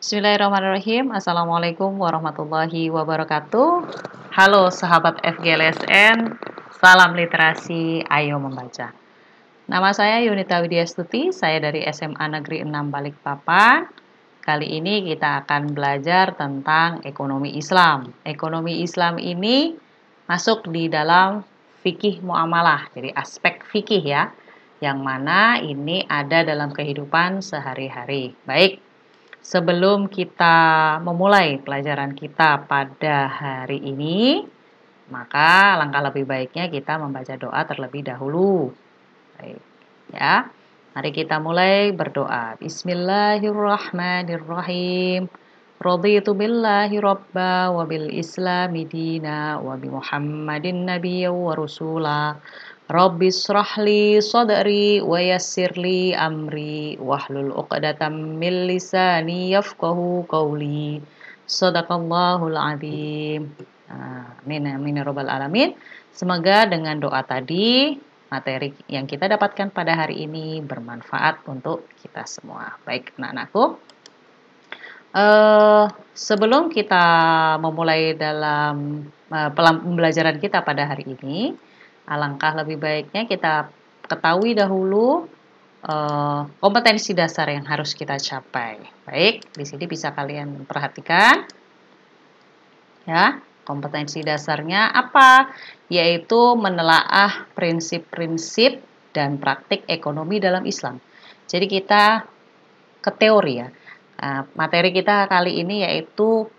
Bismillahirrahmanirrahim. Assalamualaikum warahmatullahi wabarakatuh. Halo sahabat FGLSN, salam literasi, ayo membaca. Nama saya Yunita Widyastuti, saya dari SMA Negeri 6 Balikpapan. Kali ini kita akan belajar tentang ekonomi Islam. Ekonomi Islam ini masuk di dalam fikih muamalah, jadi aspek fikih ya, yang mana ini ada dalam kehidupan sehari-hari. Baik, sebelum kita memulai pelajaran kita pada hari ini, maka langkah lebih baiknya kita membaca doa terlebih dahulu. Baik, ya. Mari kita mulai berdoa. Bismillahirrahmanirrahim. Raditu billahi robba wa bil islami dina wa bi Muhammadin nabiyya wa rasula. Rabbi srahli sadri wa yassirli amri wahlul uqdatam min lisani yafqahu qawli. Sadaqallahul azim. Amin amin ya rabbal alamin. Semoga dengan doa tadi materi yang kita dapatkan pada hari ini bermanfaat untuk kita semua. Baik anak-anakku, sebelum kita memulai dalam pembelajaran kita pada hari ini, alangkah lebih baiknya kita ketahui dahulu kompetensi dasar yang harus kita capai. Baik, di sini bisa kalian perhatikan ya. Kompetensi dasarnya apa? Yaitu menelaah prinsip-prinsip dan praktik ekonomi dalam Islam. Jadi kita ke teori ya. Materi kita kali ini yaitu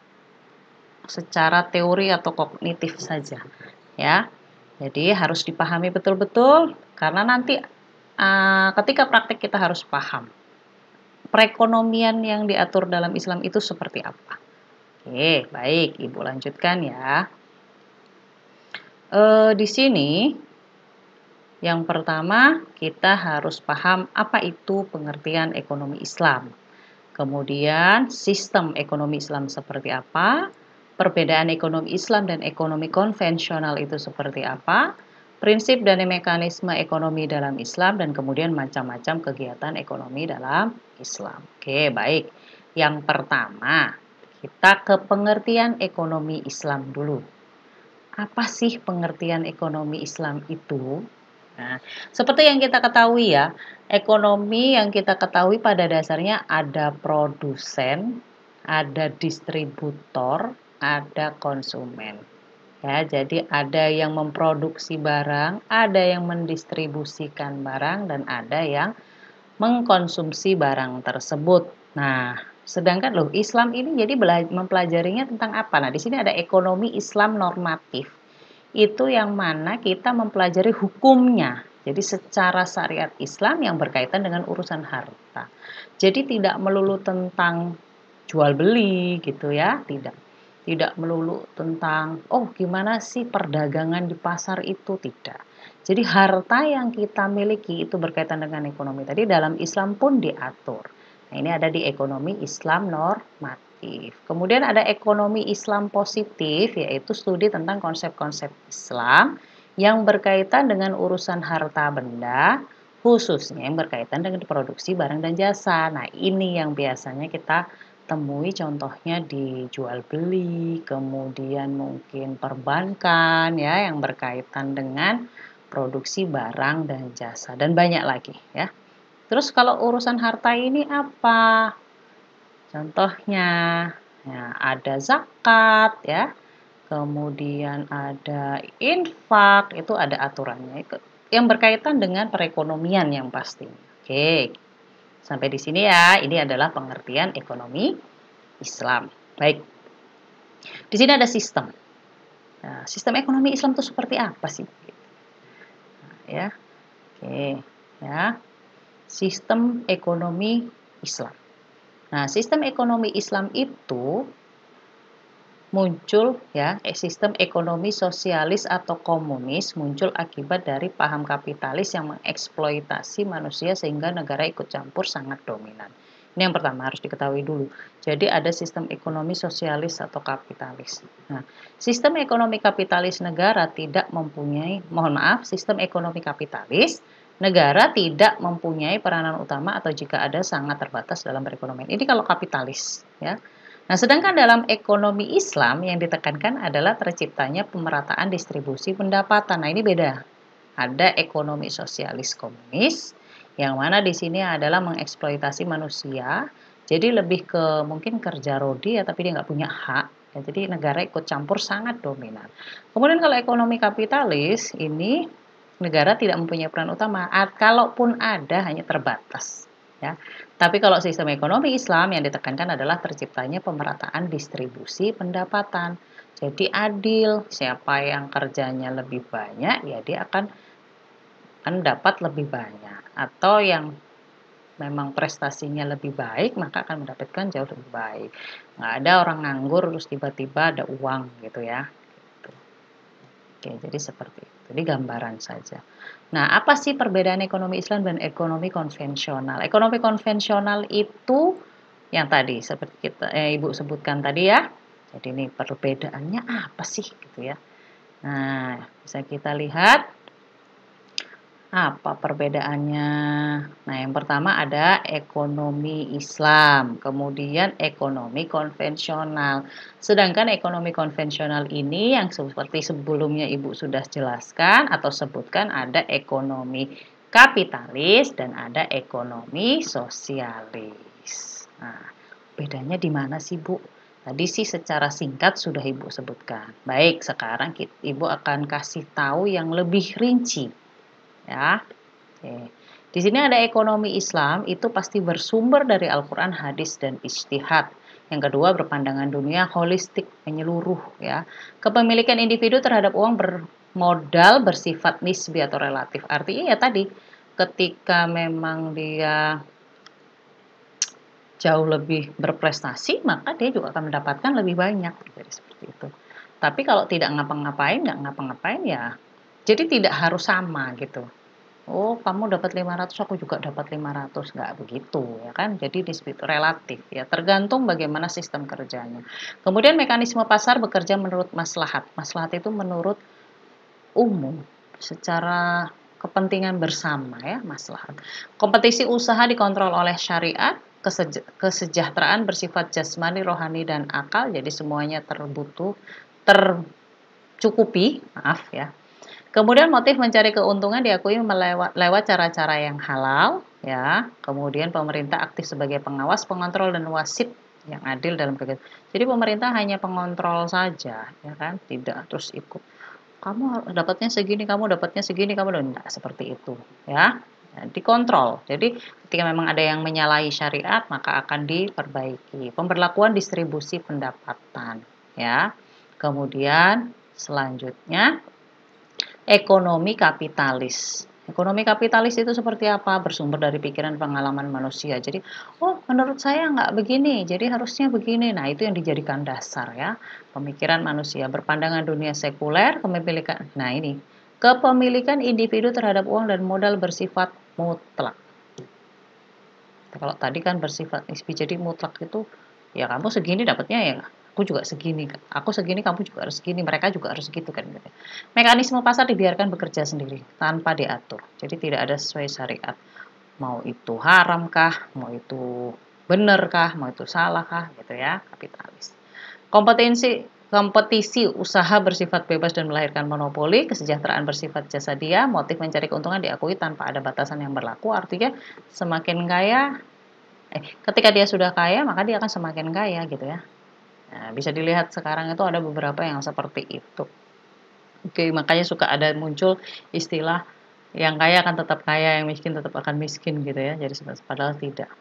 secara teori atau kognitif saja ya. Jadi harus dipahami betul-betul karena nanti ketika praktik kita harus paham perekonomian yang diatur dalam Islam itu seperti apa. Oke, baik, Ibu lanjutkan ya. Di sini yang pertama kita harus paham apa itu pengertian ekonomi Islam. Kemudian sistem ekonomi Islam seperti apa, perbedaan ekonomi Islam dan ekonomi konvensional itu seperti apa, prinsip dan mekanisme ekonomi dalam Islam, dan kemudian macam-macam kegiatan ekonomi dalam Islam. Oke, baik. Yang pertama, kita ke pengertian ekonomi Islam dulu. Apa sih pengertian ekonomi Islam itu? Nah, seperti yang kita ketahui ya, ekonomi yang kita ketahui pada dasarnya ada produsen, ada distributor, ada konsumen. Ya, jadi ada yang memproduksi barang, ada yang mendistribusikan barang, dan ada yang mengkonsumsi barang tersebut. Nah, sedangkan loh Islam ini jadi mempelajarinya tentang apa? Nah, di sini ada ekonomi Islam normatif. Itu yang mana kita mempelajari hukumnya. Jadi secara syariat Islam yang berkaitan dengan urusan harta. Jadi tidak melulu tentang jual beli gitu ya, tidak. Tidak melulu tentang gimana sih perdagangan di pasar itu, tidak. Jadi harta yang kita miliki itu berkaitan dengan ekonomi tadi dalam Islam pun diatur. Nah, ini ada di ekonomi Islam normatif. Kemudian ada ekonomi Islam positif, yaitu studi tentang konsep-konsep Islam yang berkaitan dengan urusan harta benda, khususnya yang berkaitan dengan produksi barang dan jasa. Nah, ini yang biasanya kita temui contohnya di jual beli, kemudian mungkin perbankan ya yang berkaitan dengan produksi barang dan jasa, dan banyak lagi ya. Terus kalau urusan harta ini apa? Contohnya ya, ada zakat ya, kemudian ada infak, itu ada aturannya yang berkaitan dengan perekonomian yang pasti. Oke, sampai di sini ya, ini adalah pengertian ekonomi Islam. Baik, di sini ada sistem. Nah, sistem ekonomi Islam itu seperti apa sih? Nah, ya, oke, ya, sistem ekonomi Islam. Nah, sistem ekonomi Islam itu muncul ya, sistem ekonomi sosialis atau komunis muncul akibat dari paham kapitalis yang mengeksploitasi manusia sehingga negara ikut campur sangat dominan. Ini yang pertama harus diketahui dulu. Jadi ada sistem ekonomi sosialis atau kapitalis. Nah, sistem ekonomi kapitalis negara tidak mempunyai, sistem ekonomi kapitalis negara tidak mempunyai peranan utama atau jika ada sangat terbatas dalam perekonomian. Ini kalau kapitalis, ya. Nah, sedangkan dalam ekonomi Islam yang ditekankan adalah terciptanya pemerataan distribusi pendapatan. Nah, ini beda. Ada ekonomi sosialis komunis, yang mana di sini adalah mengeksploitasi manusia. Jadi lebih ke mungkin kerja rodi ya, tapi dia nggak punya hak. Ya, jadi negara ikut campur sangat dominan. Kemudian kalau ekonomi kapitalis ini negara tidak mempunyai peran utama. Kalaupun ada hanya terbatas. Ya. Tapi kalau sistem ekonomi Islam yang ditekankan adalah terciptanya pemerataan distribusi pendapatan. Jadi adil, siapa yang kerjanya lebih banyak ya dia akan dapat lebih banyak. Atau yang memang prestasinya lebih baik maka akan mendapatkan jauh lebih baik. Nggak ada orang nganggur terus tiba-tiba ada uang gitu ya. Gitu. Oke, jadi seperti itu. Jadi gambaran saja. Nah, apa sih perbedaan ekonomi Islam dan ekonomi konvensional? Ekonomi konvensional itu yang tadi seperti Ibu sebutkan tadi ya. Jadi ini perbedaannya apa sih gitu ya. Nah, bisa kita lihat apa perbedaannya? Nah, yang pertama ada ekonomi Islam, kemudian ekonomi konvensional. Sedangkan ekonomi konvensional ini yang seperti sebelumnya Ibu sudah jelaskan atau sebutkan ada ekonomi kapitalis dan ada ekonomi sosialis. Nah, bedanya di mana sih, Bu? Tadi sih secara singkat sudah Ibu sebutkan. Baik, sekarang Ibu akan kasih tahu yang lebih rinci. Ya, oke. Di sini ada ekonomi Islam itu pasti bersumber dari Al-Quran, hadis, dan ijtihad. Yang kedua berpandangan dunia holistik menyeluruh ya. Kepemilikan individu terhadap uang bermodal bersifat nisbi atau relatif. Artinya ya tadi ketika memang dia jauh lebih berprestasi maka dia juga akan mendapatkan lebih banyak. Jadi seperti itu. Tapi kalau tidak ngapa-ngapain, nggak ngapa-ngapain ya. Jadi tidak harus sama gitu. Oh, kamu dapat 500, aku juga dapat 500. Nggak begitu, ya kan? Jadi nisbi itu relatif, ya. Tergantung bagaimana sistem kerjanya. Kemudian mekanisme pasar bekerja menurut maslahat. Maslahat itu menurut umum, secara kepentingan bersama, ya, maslahat. Kompetisi usaha dikontrol oleh syariat, kesejahteraan bersifat jasmani, rohani, dan akal. Jadi semuanya tercukupi, maaf ya. Kemudian motif mencari keuntungan diakui lewat cara-cara yang halal, ya. Kemudian pemerintah aktif sebagai pengawas, pengontrol dan wasit yang adil dalam kegiatan. Jadi pemerintah hanya pengontrol saja, ya kan? Tidak terus ikut. Kamu dapatnya segini, kamu dapatnya segini, kamu enggak seperti itu, ya. Ya, dikontrol. Jadi ketika memang ada yang menyalahi syariat, maka akan diperbaiki. Pemberlakuan distribusi pendapatan, ya. Kemudian selanjutnya ekonomi kapitalis. Ekonomi kapitalis itu seperti apa? Bersumber dari pikiran pengalaman manusia. Jadi, oh menurut saya nggak begini, jadi harusnya begini. Nah itu yang dijadikan dasar ya. Pemikiran manusia, berpandangan dunia sekuler, kepemilikan. Nah ini, kepemilikan individu terhadap uang dan modal bersifat mutlak. Kalau tadi kan bersifat nisbi, jadi mutlak itu ya kamu segini dapatnya ya aku juga segini, aku segini kamu juga harus segini, mereka juga harus gitu kan gitu. Mekanisme pasar dibiarkan bekerja sendiri tanpa diatur, jadi tidak ada sesuai syariat, mau itu haram kah, mau itu benar kah, mau itu salah kah gitu ya, kapitalis. Kompetisi usaha bersifat bebas dan melahirkan monopoli, kesejahteraan bersifat jasa dia, motif mencari keuntungan diakui tanpa ada batasan yang berlaku, artinya semakin kaya, ketika dia sudah kaya maka dia akan semakin kaya gitu ya. Nah, bisa dilihat sekarang itu ada beberapa yang seperti itu. Oke, makanya suka ada muncul istilah yang kaya akan tetap kaya, yang miskin tetap akan miskin gitu ya. Jadi padahal tidak.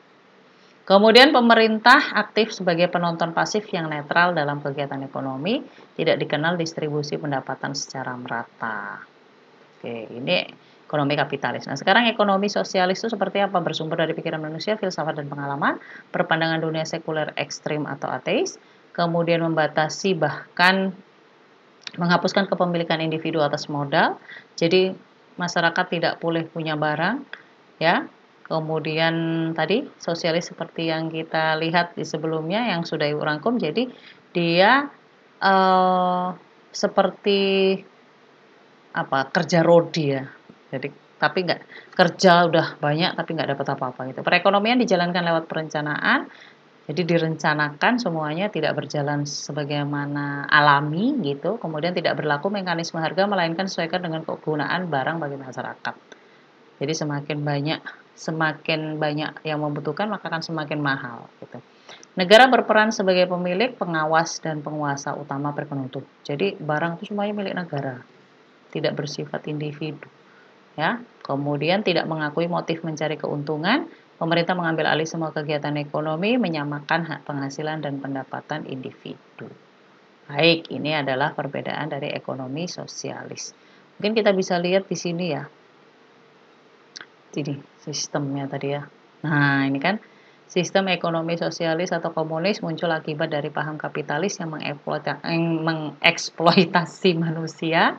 Kemudian pemerintah aktif sebagai penonton pasif yang netral dalam kegiatan ekonomi, tidak dikenal distribusi pendapatan secara merata. Oke, ini ekonomi kapitalis. Nah, sekarang ekonomi sosialis itu seperti apa? Bersumber dari pikiran manusia, filsafat dan pengalaman, berpandangan dunia sekuler ekstrim atau ateis, kemudian membatasi bahkan menghapuskan kepemilikan individu atas modal. Jadi masyarakat tidak boleh punya barang, ya. Kemudian tadi sosialis seperti yang kita lihat di sebelumnya yang sudah Ibu rangkum. Jadi dia seperti apa? Kerja rodi ya. Jadi tapi nggak kerja udah banyak tapi nggak dapat apa-apa gitu. Perekonomian dijalankan lewat perencanaan, jadi direncanakan semuanya tidak berjalan sebagaimana alami gitu, kemudian tidak berlaku mekanisme harga melainkan sesuaikan dengan kegunaan barang bagi masyarakat. Jadi semakin banyak yang membutuhkan maka akan semakin mahal gitu. Negara berperan sebagai pemilik, pengawas dan penguasa utama perekonomian. Jadi barang itu semuanya milik negara, tidak bersifat individu. Ya, kemudian tidak mengakui motif mencari keuntungan, pemerintah mengambil alih semua kegiatan ekonomi, menyamakan hak penghasilan dan pendapatan individu. Baik, ini adalah perbedaan dari ekonomi sosialis. Mungkin kita bisa lihat di sini ya. Ini sistemnya tadi ya. Nah, ini kan sistem ekonomi sosialis atau komunis muncul akibat dari paham kapitalis yang mengeksploitasi manusia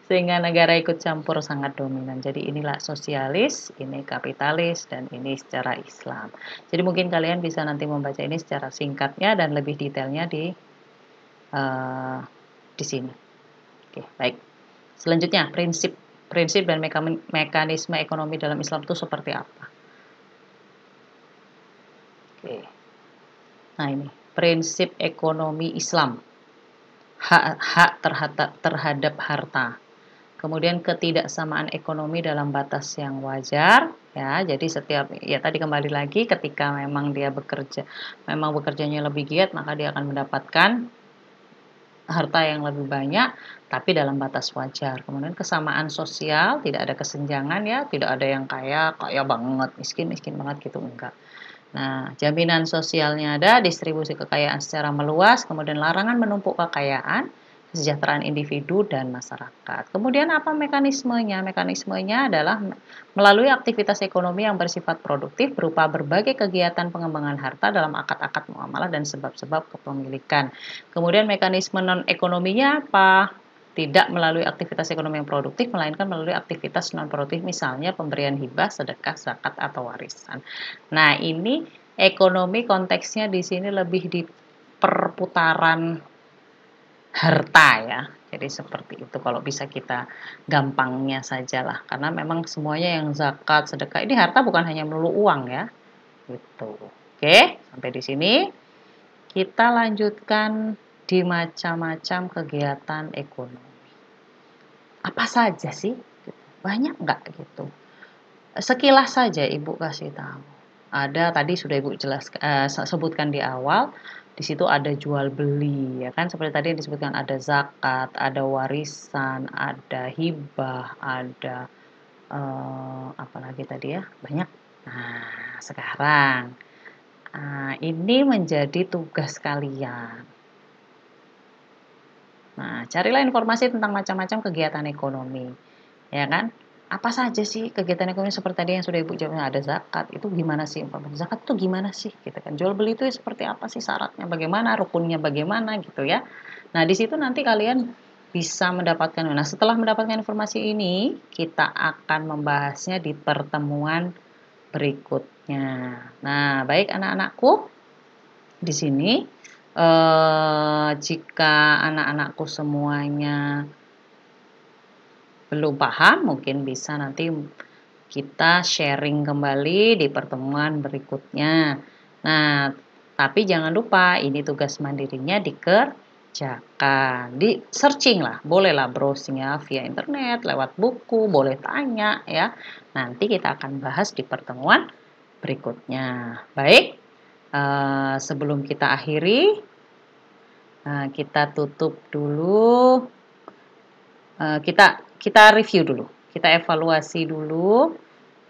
sehingga negara ikut campur sangat dominan. Jadi inilah sosialis, ini kapitalis, dan ini secara Islam. Jadi mungkin kalian bisa nanti membaca ini secara singkatnya dan lebih detailnya di sini. Oke, baik. Selanjutnya, prinsip dan mekanisme ekonomi dalam Islam itu seperti apa? Oke. Nah, ini prinsip ekonomi Islam. Hak terhadap harta. Kemudian ketidaksamaan ekonomi dalam batas yang wajar, ya. Jadi setiap ya tadi kembali lagi ketika memang dia memang bekerjanya lebih giat, maka dia akan mendapatkan harta yang lebih banyak, tapi dalam batas wajar. Kemudian kesamaan sosial, tidak ada kesenjangan ya, tidak ada yang kaya banget, miskin banget gitu, enggak. Nah, jaminan sosialnya ada, distribusi kekayaan secara meluas, kemudian larangan menumpuk kekayaan, kesejahteraan individu dan masyarakat. Kemudian apa mekanismenya? Mekanismenya adalah melalui aktivitas ekonomi yang bersifat produktif berupa berbagai kegiatan pengembangan harta dalam akad-akad muamalah dan sebab-sebab kepemilikan. Kemudian mekanisme non-ekonominya apa? Tidak melalui aktivitas ekonomi yang produktif, melainkan melalui aktivitas non-produktif, misalnya pemberian hibah, sedekah, zakat, atau warisan. Nah, ini ekonomi konteksnya di sini lebih di perputaran harta ya. Jadi seperti itu kalau bisa kita gampangnya saja lah. Karena memang semuanya yang zakat, sedekah, ini harta bukan hanya melulu uang ya. Gitu. Oke, sampai di sini. Kita lanjutkan di macam-macam kegiatan ekonomi. Apa saja sih? Banyak nggak gitu? Sekilas saja Ibu kasih tahu. Ada tadi sudah Ibu sebutkan di awal, di situ ada jual beli ya kan seperti tadi yang disebutkan ada zakat, ada warisan, ada hibah, ada apa lagi tadi ya? Banyak. Nah, sekarang ini menjadi tugas kalian. Nah, carilah informasi tentang macam-macam kegiatan ekonomi, ya kan? Apa saja sih kegiatan ekonomi seperti tadi yang sudah Ibu jawab, ada zakat, itu gimana sih informasi zakat itu gimana sih gitu kan. Jual beli itu seperti apa sih syaratnya bagaimana, rukunnya bagaimana gitu ya. Nah, di situ nanti kalian bisa mendapatkan. Nah, setelah mendapatkan informasi ini, kita akan membahasnya di pertemuan berikutnya. Nah, baik anak-anakku, di sini jika anak-anakku semuanya belum paham, mungkin bisa nanti kita sharing kembali di pertemuan berikutnya. Nah, tapi jangan lupa ini tugas mandirinya dikerjakan. Di searching lah, bolehlah browsing ya via internet, lewat buku, boleh tanya ya. Nanti kita akan bahas di pertemuan berikutnya. Baik, sebelum kita akhiri, kita tutup dulu. Kita review dulu, kita evaluasi dulu,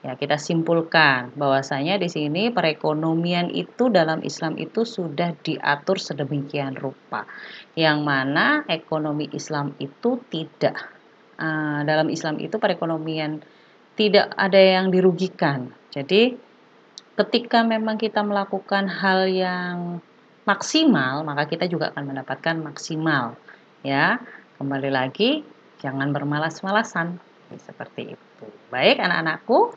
ya kita simpulkan bahwasanya di sini perekonomian itu dalam Islam itu sudah diatur sedemikian rupa, yang mana ekonomi Islam itu tidak dalam Islam itu perekonomian tidak ada yang dirugikan. Jadi ketika memang kita melakukan hal yang maksimal, maka kita juga akan mendapatkan maksimal. Ya, kembali lagi, jangan bermalas-malasan. Seperti itu. Baik, anak-anakku,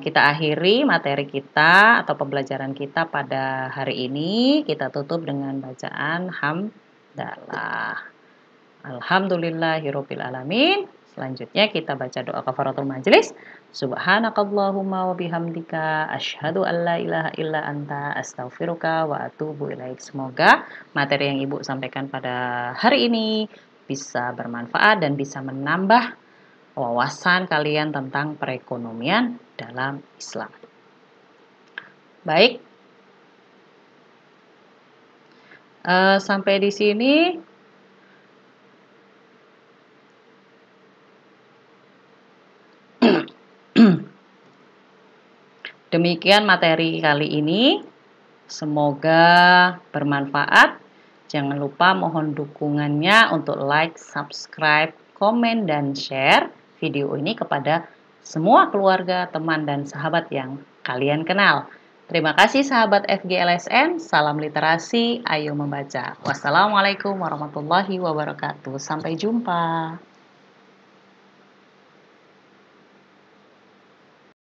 kita akhiri materi kita atau pembelajaran kita pada hari ini. Kita tutup dengan bacaan hamdalah. Alhamdulillahirobbilalamin. Selanjutnya kita baca doa kafaratul majelis. Subhanakallahumma wa bihamdika asyhadu an la ilaha illa anta astaghfiruka wa atubu ilaik. Semoga materi yang Ibu sampaikan pada hari ini bisa bermanfaat dan bisa menambah wawasan kalian tentang perekonomian dalam Islam. Baik, sampai di sini demikian materi kali ini. Semoga bermanfaat. Jangan lupa mohon dukungannya untuk like, subscribe, komen, dan share video ini kepada semua keluarga, teman, dan sahabat yang kalian kenal. Terima kasih sahabat FGLSN, salam literasi, ayo membaca. Wassalamualaikum warahmatullahi wabarakatuh. Sampai jumpa.